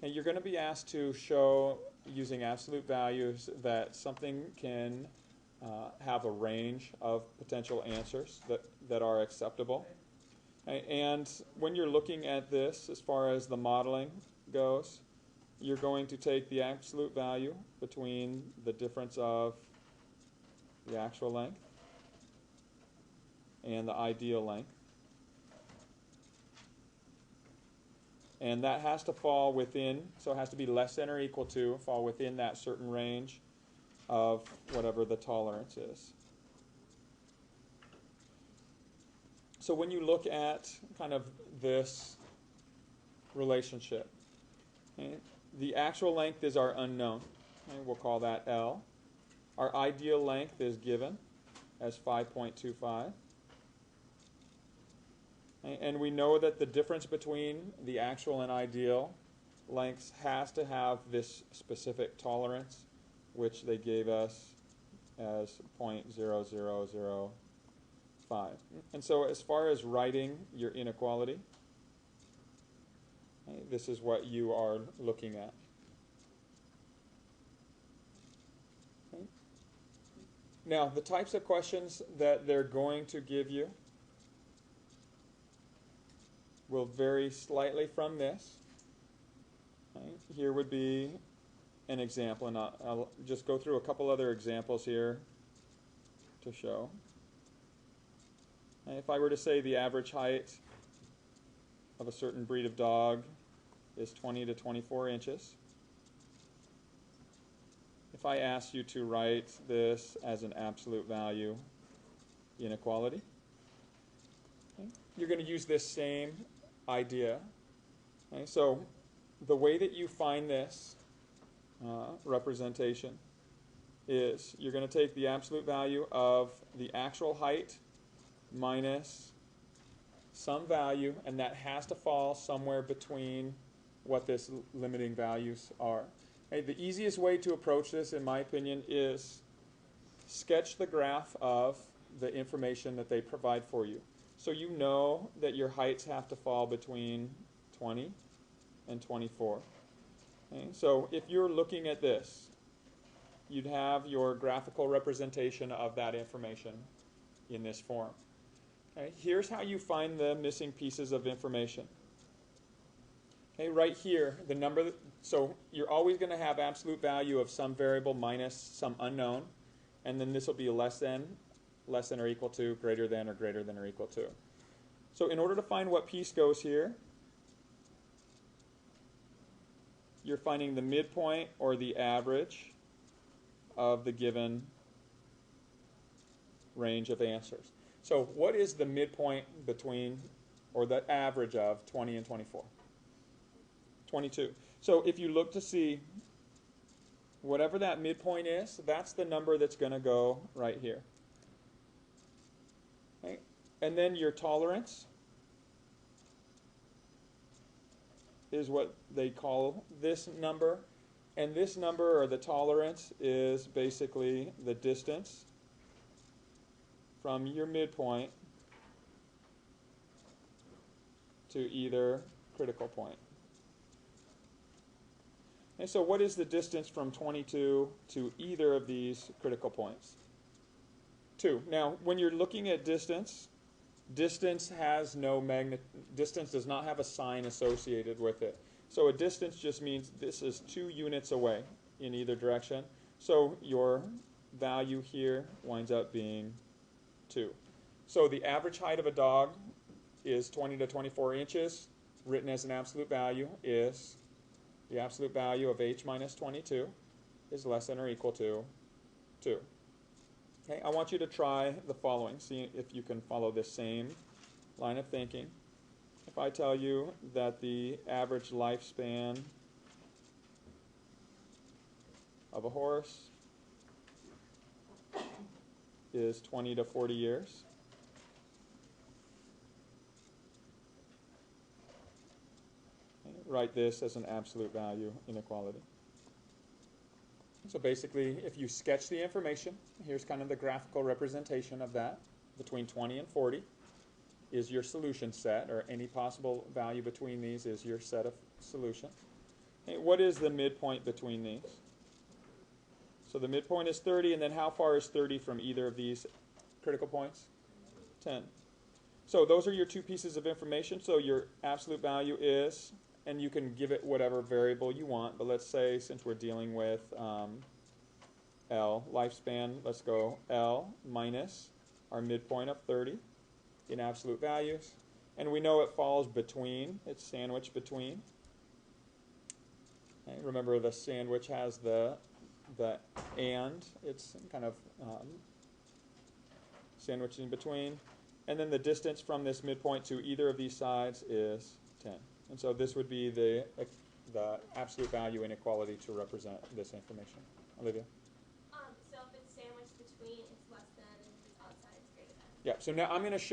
And you're going to be asked to show, using absolute values, that something can have a range of potential answers that are acceptable. And when you're looking at this, as far as the modeling goes, you're going to take the absolute value between the difference of the actual length and the ideal length. And that has to fall within, so it has to be less than or equal to, fall within that certain range of whatever the tolerance is. So when you look at kind of this relationship, okay, the actual length is our unknown. Okay, we'll call that L. Our ideal length is given as 5.25. And we know that the difference between the actual and ideal lengths has to have this specific tolerance, which they gave us as 0.0005. And so as far as writing your inequality, this is what you are looking at. Okay. Now, the types of questions that they're going to give you will vary slightly from this. Okay. Here would be an example, and I'll just go through a couple other examples here to show. And if I were to say the average height of a certain breed of dog is 20 to 24 inches, if I ask you to write this as an absolute value inequality, okay, you're going to use this same idea. Okay, so the way that you find this representation is you're going to take the absolute value of the actual height minus some value, and that has to fall somewhere between what this limiting values are. Okay, the easiest way to approach this, in my opinion, is sketch the graph of the information that they provide for you. So you know that your heights have to fall between 20 and 24. Okay, so if you're looking at this, you'd have your graphical representation of that information in this form. Okay, here's how you find the missing pieces of information. Okay, right here, the number, so you're always going to have absolute value of some variable minus some unknown, and then this will be less than or equal to, greater than or equal to. So in order to find what piece goes here, you're finding the midpoint or the average of the given range of answers. So what is the midpoint between, or the average of 20 and 24? 22. So if you look to see whatever that midpoint is, that's the number that's going to go right here. Okay. And then your tolerance is what they call this number. And this number, or the tolerance, is basically the distance from your midpoint to either critical point. And so what is the distance from 22 to either of these critical points? 2. Now, when you're looking at distance, distance has no distance does not have a sign associated with it. So a distance just means this is 2 units away in either direction. So your value here winds up being 2. So the average height of a dog is 20 to 24 inches. Written as an absolute value is the absolute value of h minus 22 is less than or equal to 2. Okay, I want you to try the following. See if you can follow this same line of thinking. If I tell you that the average lifespan of a horse is 20 to 40 years, write this as an absolute value inequality. So basically, if you sketch the information, here's kind of the graphical representation of that. Between 20 and 40 is your solution set, or any possible value between these is your set of solution. Hey, what is the midpoint between these? So the midpoint is 30, and then how far is 30 from either of these critical points? 10. So those are your two pieces of information. So your absolute value is, and you can give it whatever variable you want, but let's say since we're dealing with L, lifespan, let's go L minus our midpoint of 30 in absolute values. And we know it falls between, it's sandwiched between. Okay, remember the sandwich has the and, it's kind of sandwiched in between. And then the distance from this midpoint to either of these sides is 10. And so this would be the absolute value inequality to represent this information. Olivia? So if it's sandwiched between, it's less than, and if it's outside, it's greater than. Yeah, so now I'm going to show